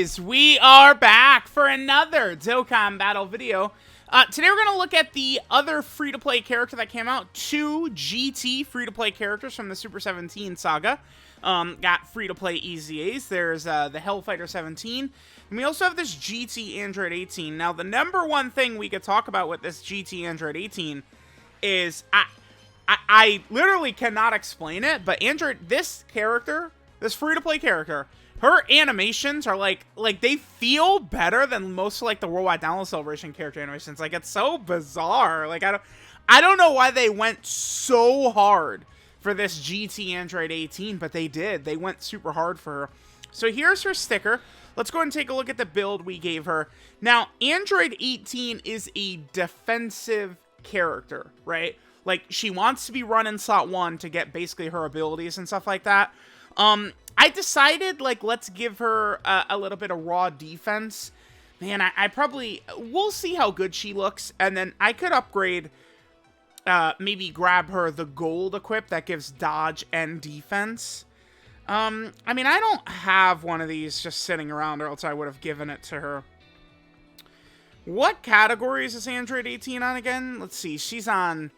guys, we are back for another Dokkan battle video. Today we're going to look at the other free-to-play character that came out. Two GT free-to-play characters from the Super 17 saga. Got free-to-play EZAs. There's the Hellfighter 17. And we also have this GT Android 18. Now, the number one thing we could talk about with this GT Android 18 is... I literally cannot explain it, but this character, this free-to-play character... her animations are like they feel better than most of, like, the Worldwide Download Celebration character animations. Like, it's so bizarre. Like, I don't know why they went so hard for this GT Android 18, but they did. They went super hard for her. So here's her sticker. Let's go ahead and take a look at the build we gave her. Now, Android 18 is a defensive character, right? Like, she wants to be run in slot 1 to get basically her abilities and stuff like that. I decided, like, let's give her a little bit of raw defense. Man, I probably... we'll see how good she looks, and then I could upgrade, maybe grab her the gold equip that gives dodge and defense. I mean, I don't have one of these just sitting around, or else I would have given it to her. What category is this Android 18 on again? Let's see, she's on,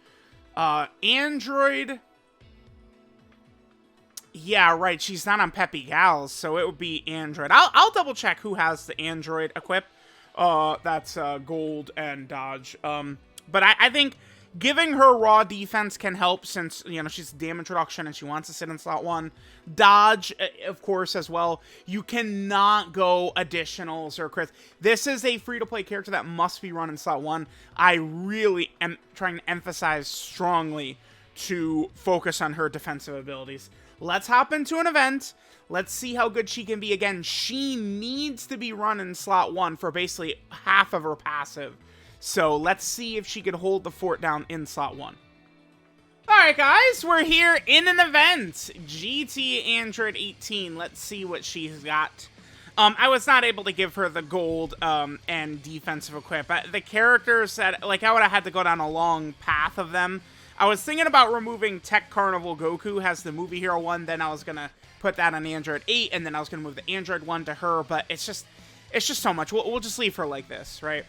Android... yeah, right. She's not on Peppy Gals, so it would be Android. I'll double check who has the Android equip. That's gold and dodge. But I think giving her raw defense can help since, you know, she's damage reduction and she wants to sit in slot 1. Dodge, of course, as well. You cannot go additionals or crits. This is a free-to-play character that must be run in slot 1. I really am trying to emphasize strongly to focus on her defensive abilities. Let's hop into an event. Let's see how good she can be. Again, she needs to be run in slot 1 for basically half of her passive. So let's see if she can hold the fort down in slot 1. Alright guys, we're here in an event. GT Android 18. Let's see what she's got. I was not able to give her the gold and defensive equip. The characters that, like, I would have had to go down a long path of them. I was thinking about removing Tech Carnival Goku, has the Movie Hero one, then I was going to put that on the Android 8, and then I was going to move the Android one to her, but it's just so much. We'll just leave her like this, right?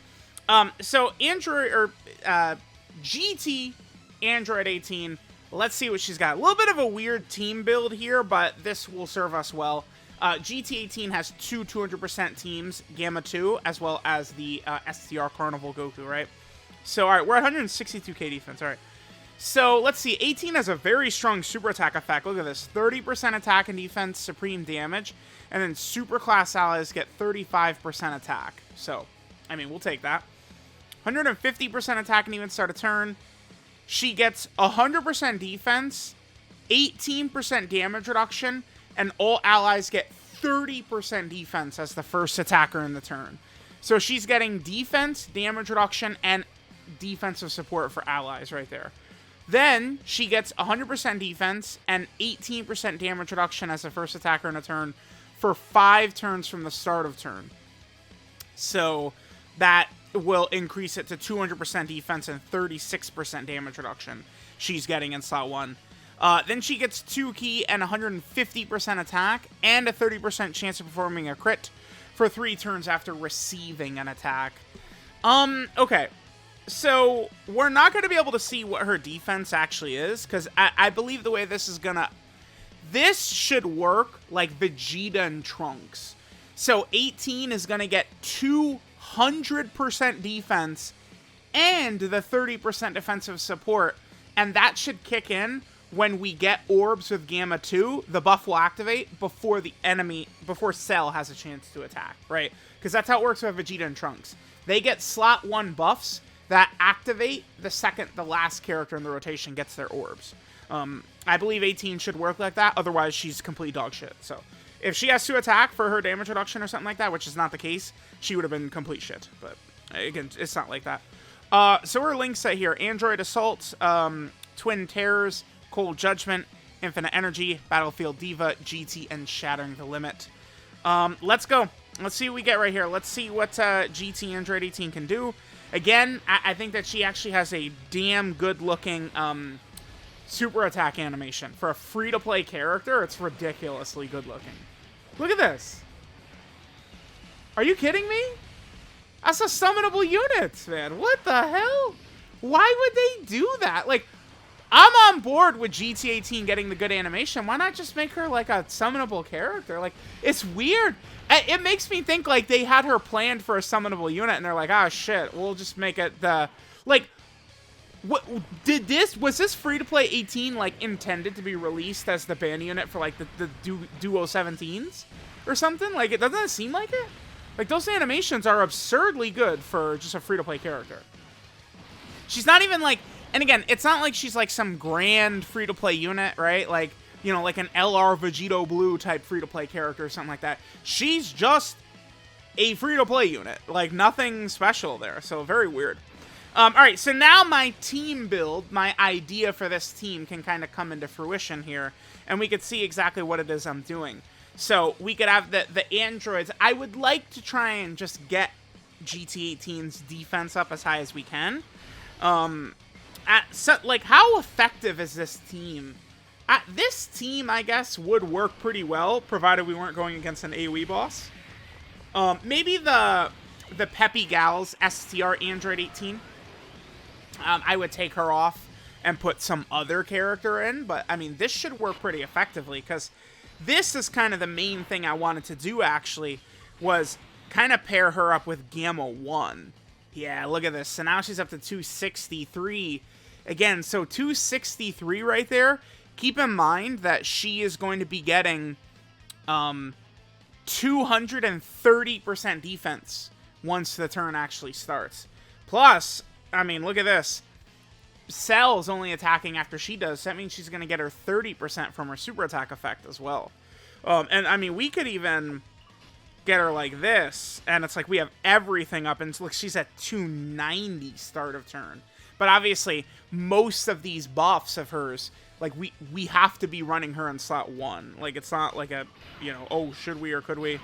So Android, or GT Android 18, let's see what she's got. A little bit of a weird team build here, but this will serve us well. GT 18 has two 200% teams, Gamma 2, as well as the STR Carnival Goku, right? So, alright, we're at 162k defense, alright. So, let's see, 18 has a very strong super attack effect. Look at this, 30% attack and defense, supreme damage, and then super class allies get 35% attack. So, I mean, we'll take that. 150% attack and even start a turn. She gets 100% defense, 18% damage reduction, and all allies get 30% defense as the first attacker in the turn. So, she's getting defense, damage reduction, and defensive support for allies right there. Then, she gets 100% defense and 18% damage reduction as the first attacker in a turn for 5 turns from the start of turn. So, that will increase it to 200% defense and 36% damage reduction she's getting in slot 1. Then she gets 2 key and 150% attack and a 30% chance of performing a crit for 3 turns after receiving an attack. Okay. So, we're not going to be able to see what her defense actually is, because I believe the way this is going to... this should work like Vegeta and Trunks. So, 18 is going to get 200% defense and the 30% defensive support, and that should kick in when we get orbs with Gamma 2. The buff will activate before the enemy, before Cell has a chance to attack, right? Because that's how it works with Vegeta and Trunks. They get slot 1 buffs that activate the second the last character in the rotation gets their orbs. I believe 18 should work like that, otherwise she's complete dog shit. So, if she has to attack for her damage reduction or something like that, which is not the case, she would have been complete shit. But, again, it's not like that. So her links set here: Android Assault, Twin Terrors, Cold Judgment, Infinite Energy, Battlefield Diva, GT, and Shattering the Limit. Let's go. Let's see what we get right here. Let's see what GT Android 18 can do. Again, I think that she actually has a damn good-looking super attack animation. For a free-to-play character, it's ridiculously good-looking. Look at this. Are you kidding me? That's a summonable unit, man. What the hell? Why would they do that? Like, I'm on board with GT18 getting the good animation. Why not just make her, like, a summonable character? Like, it's weird. It makes me think, like, they had her planned for a summonable unit, and they're like, ah, shit, we'll just make it the... Like, what was this free-to-play 18, like, intended to be released as the ban unit for, like, the Duo 17s? Or something? Like, it doesn't seem like it? Like, those animations are absurdly good for just a free-to-play character. She's not even, like... And again, it's not like she's like some grand free-to-play unit, right? Like, you know, like an LR Vegito Blue type free-to-play character or something like that. She's just a free-to-play unit. Like, nothing special there. So, very weird. Alright, so now my team build, my idea for this team can kind of come into fruition here. And we could see exactly what it is I'm doing. So, we could have the androids. I would like to try and just get GT18's defense up as high as we can. So, like, how effective is this team? This team, I guess, would work pretty well, provided we weren't going against an AoE boss. Maybe the Peppy Gals STR Android 18. I would take her off and put some other character in, but, I mean, this should work pretty effectively, because this is kind of the main thing I wanted to do, actually, was kind of pair her up with Gamma 1. Yeah, look at this. So now she's up to 263. Again, so 263 right there. Keep in mind that she is going to be getting 230% defense once the turn actually starts. Plus, I mean, look at this. Cell's only attacking after she does. So that means she's going to get her 30% from her super attack effect as well. And, I mean, we could even get her like this. And it's like we have everything up. And look, she's at 290 start of turn. But obviously, most of these buffs of hers, like, we have to be running her in slot 1. Like, it's not like a, you know, oh, should we or could we?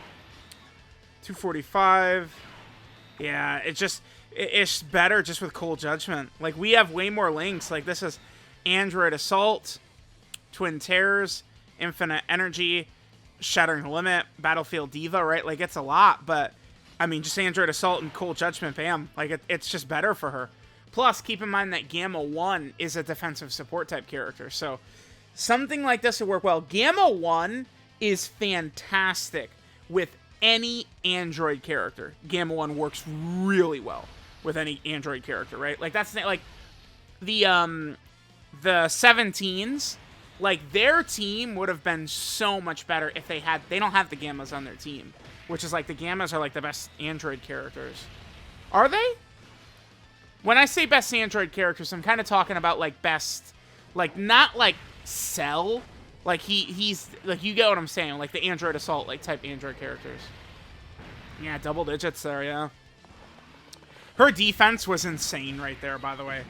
245. Yeah, it's better just with Cold Judgment. Like, we have way more links. Like, this is Android Assault, Twin Terrors, Infinite Energy, Shattering the Limit, Battlefield Diva, right? Like, it's a lot, but, I mean, just Android Assault and Cold Judgment, bam. Like, it's just better for her. Plus, keep in mind that Gamma 1 is a defensive support type character, so something like this would work well. Gamma 1 is fantastic with any Android character. Gamma 1 works really well with any Android character, right? Like, that's like the 17s, like, their team would have been so much better if they don't have the Gammas on their team, which is like the Gammas are like the best Android characters. Are they? When I say best Android characters, I'm kind of talking about, like, best, like, not, like, Cell. Like, he's, like, you get what I'm saying. Like, the Android Assault, like, type Android characters. Yeah, double digits there, yeah. Her defense was insane right there, by the way.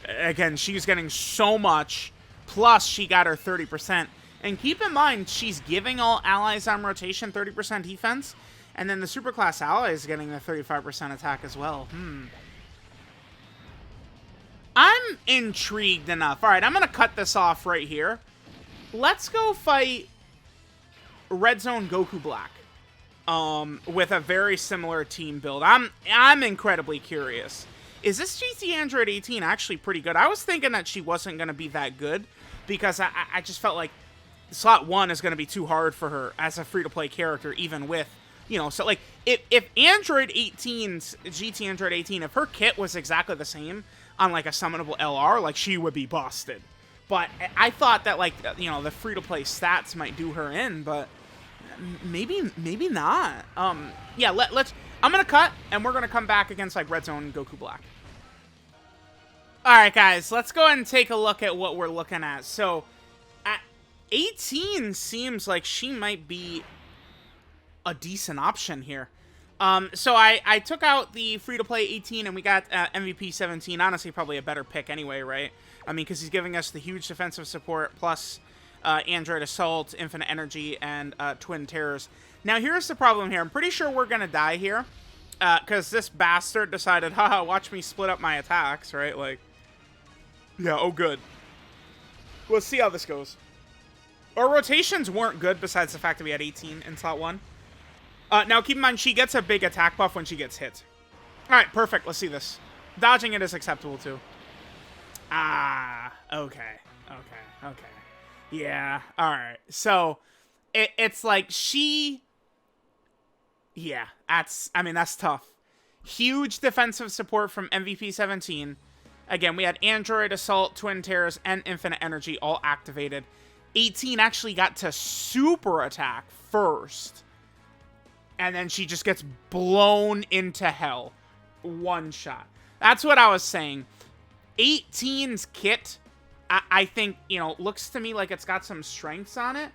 Again, she's getting so much, plus she got her 30%. And keep in mind, she's giving all allies on rotation 30% defense, and then the superclass ally is getting the 35% attack as well. I'm intrigued enough. All right, I'm going to cut this off right here. Let's go fight Red Zone Goku Black with a very similar team build. I'm incredibly curious. Is this GT Android 18 actually pretty good? I was thinking that she wasn't going to be that good because I just felt like slot 1 is going to be too hard for her as a free-to-play character, even with, you know, so like if Android 18's GT Android 18, if her kit was exactly the same on like a summonable LR, like she would be busted. But I thought that, like, you know, the free-to-play stats might do her in, but maybe not. Yeah, let's. I'm gonna cut, and we're gonna come back against like Red Zone and Goku Black. All right, guys, let's go ahead and take a look at what we're looking at. So, at 18 seems like she might be a decent option here. So I took out the free-to-play 18, and we got MVP 17. Honestly, probably a better pick anyway, right? I mean, because he's giving us the huge defensive support, plus Android Assault, Infinite Energy, and Twin Terrors. Now, here's the problem here. I'm pretty sure we're going to die here, because this bastard decided, haha, watch me split up my attacks, right? Like, yeah, oh, good. We'll see how this goes. Our rotations weren't good, besides the fact that we had 18 in slot 1. Now, keep in mind, she gets a big attack buff when she gets hit. All right, perfect. Let's see this. Dodging it is acceptable, too. Ah, okay. Yeah, all right. So, it's like she... Yeah, that's tough. Huge defensive support from MVP 17. Again, we had Android, Assault, Twin Terrors, and Infinite Energy all activated. 18 actually got to super attack first. And then she just gets blown into hell. One shot. That's what I was saying. 18's kit, I think, you know, looks to me like it's got some strengths on it.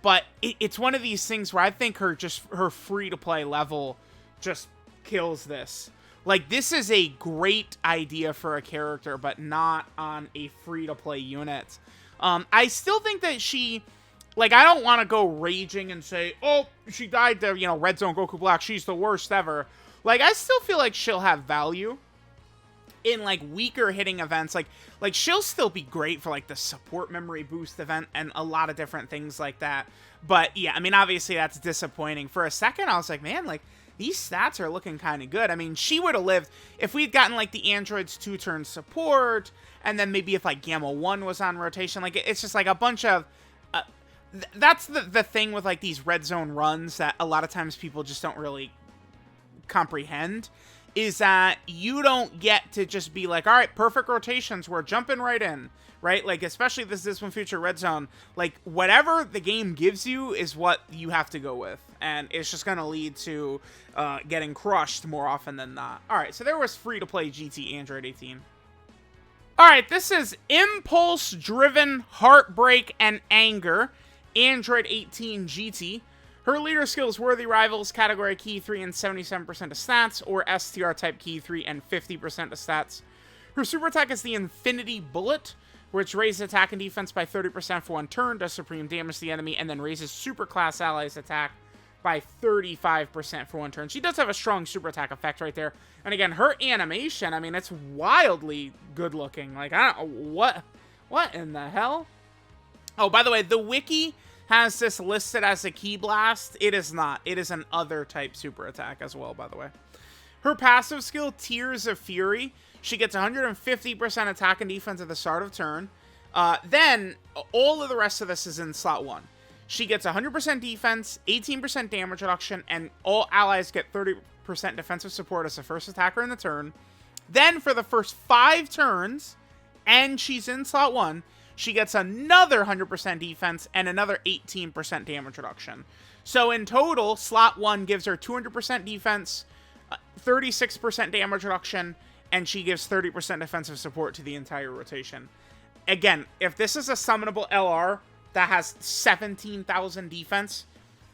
But it's one of these things where I think her free-to-play level just kills this. Like, this is a great idea for a character, but not on a free-to-play unit. I still think that she... Like, I don't want to go raging and say, oh, she died to, you know, Red Zone Goku Black, she's the worst ever. Like, I still feel like she'll have value in, like, weaker hitting events. Like she'll still be great for, like, the support memory boost event and a lot of different things like that. But, yeah, I mean, obviously that's disappointing. For a second, I was like, man, like, these stats are looking kind of good. I mean, she would have lived if we'd gotten, like, the Android's 2-turn support, and then maybe if, like, Gamma 1 was on rotation. Like, it's just, like, a bunch of... that's the thing with, like, these red zone runs that a lot of times people just don't really comprehend, is that you don't get to just be like, all right, perfect rotations, we're jumping right in, right? Like, especially this one future red zone, like, whatever the game gives you is what you have to go with, and it's just going to lead to getting crushed more often than not. All right, so there was free-to-play GT Android 18. All right, this is Impulse-Driven Heartbreak and Anger, Android 18 GT. Her leader skill is Worthy Rivals, category key 3 and 77% of stats, or STR type key 3 and 50% of stats. Her super attack is the Infinity Bullet, which raises attack and defense by 30% for one turn, does supreme damage to the enemy, and then raises super class allies attack by 35% for one turn. She does have a strong super attack effect right there. And again, her animation, I mean, it's wildly good looking. Like, I don't know, what in the hell? Oh, by the way, the wiki has this listed as a Ki Blast. It is not. It is an other type super attack as well, by the way. Her passive skill, Tears of Fury. She gets 150% attack and defense at the start of turn. Then, all of the rest of this is in slot 1. She gets 100% defense, 18% damage reduction, and all allies get 30% defensive support as the first attacker in the turn. Then, for the first 5 turns, and she's in slot 1, she gets another 100% defense and another 18% damage reduction. So in total, slot 1 gives her 200% defense, 36% damage reduction, and she gives 30% defensive support to the entire rotation. Again, if this is a summonable LR that has 17,000 defense,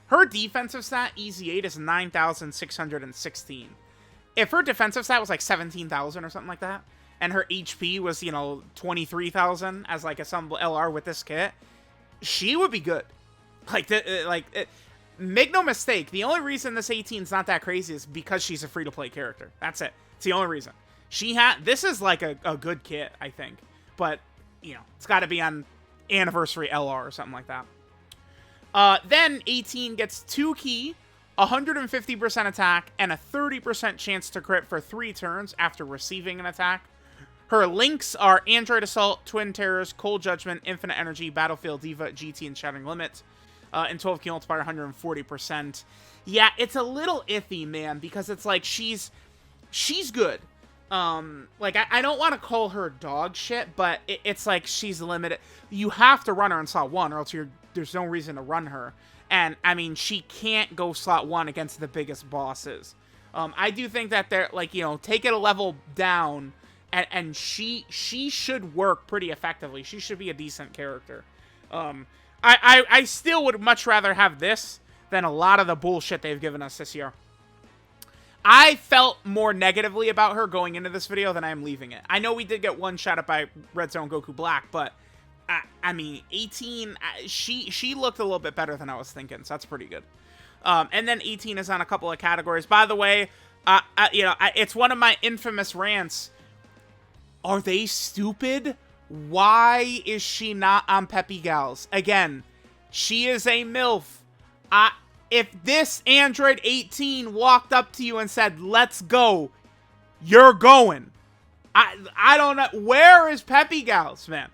her defensive stat, EZ8, is 9,616. If her defensive stat was like 17,000 or something like that, and her HP was, you know, 23,000 as, like, a summonable LR with this kit, she would be good. Like, make no mistake, the only reason this 18 is not that crazy is because she's a free-to-play character. That's it. It's the only reason. This is, like, a good kit, I think. But, you know, it's got to be on Anniversary LR or something like that. Then 18 gets 2 key, 150% attack, and a 30% chance to crit for 3 turns after receiving an attack. Her links are Android Assault, Twin Terrors, Cold Judgment, Infinite Energy, Battlefield Diva, GT, and Shattering Limit. And 12 key multiplier, 140%. Yeah, it's a little iffy, man, because it's like she's good. Like, I don't want to call her dog shit, but it's like she's limited. You have to run her in slot 1, or else there's no reason to run her. And, I mean, she can't go slot 1 against the biggest bosses. I do think that they're, like, you know, take it a level down, and she should work pretty effectively. She should be a decent character. I still would much rather have this than a lot of the bullshit they've given us this year. I felt more negatively about her going into this video than I am leaving it. I know we did get one shot at by Red Zone Goku Black, but I mean, 18, she looked a little bit better than I was thinking, so that's pretty good. And then 18 is on a couple of categories. By the way, you know, it's one of my infamous rants. Are they stupid? Why is she not on Peppy Gals? Again, she is a MILF. if this Android 18 walked up to you and said, let's go, you're going. I don't know. Where is Peppy Gals, man?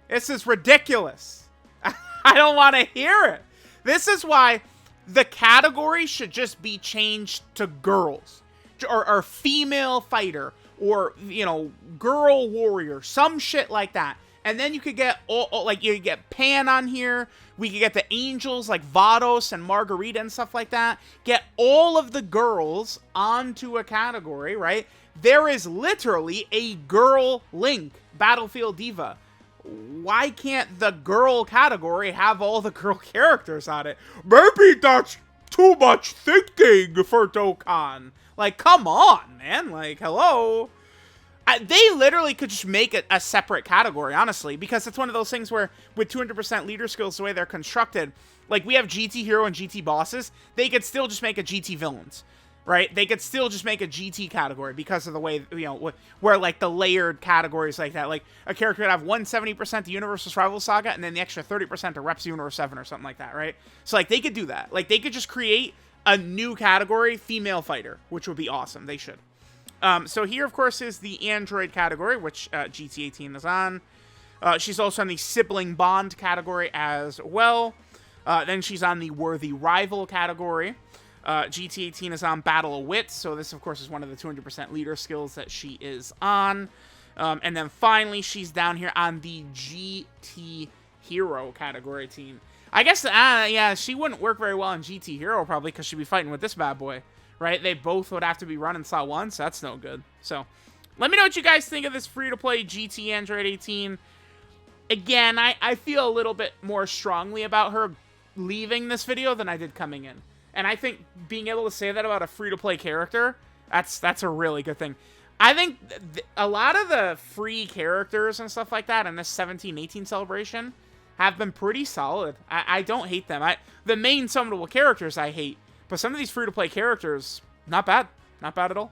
This is ridiculous. I don't want to hear it. This is why the category should just be changed to girls. Or female fighter. Or, you know, girl warrior. Some shit like that. And then you could get, like, you get Pan on here. We could get the angels, like Vados and Margarita and stuff like that. Get all of the girls onto a category, right? There is literally a girl Link, Battlefield Diva. Why can't the girl category have all the girl characters on it? Maybe that's too much thinking for Dokkan. Like, come on, man. Like, hello. They literally could just make it a separate category, honestly, because it's one of those things where with 200% leader skills, the way they're constructed, like we have GT hero and GT bosses, they could still just make a GT villains, right? They could still just make a GT category because of the way, you know, where like the layered categories like that, like a character could have 170% to Universal's Rival Saga and then the extra 30% to Reps Universe 7 or something like that, right? So like they could do that. Like they could just create a new category, female fighter, which would be awesome. They should. So here, of course, is the Android category, which GT18 is on. She's also on the Sibling Bond category as well. Then she's on the Worthy Rival category. GT18 is on Battle of Wits, so this, of course, is one of the 200% leader skills that she is on. And then finally, she's down here on the GT Hero category team. I guess, yeah, she wouldn't work very well on GT Hero, probably, because she'd be fighting with this bad boy. Right? They both would have to be running slot 1, so that's no good. So, let me know what you guys think of this free-to-play GT Android 18. Again, I feel a little bit more strongly about her leaving this video than I did coming in. And I think being able to say that about a free-to-play character, that's a really good thing. I think a lot of the free characters and stuff like that in this 17-18 celebration have been pretty solid. I don't hate them. The main summonable characters I hate. But some of these free-to-play characters, not bad. Not bad at all.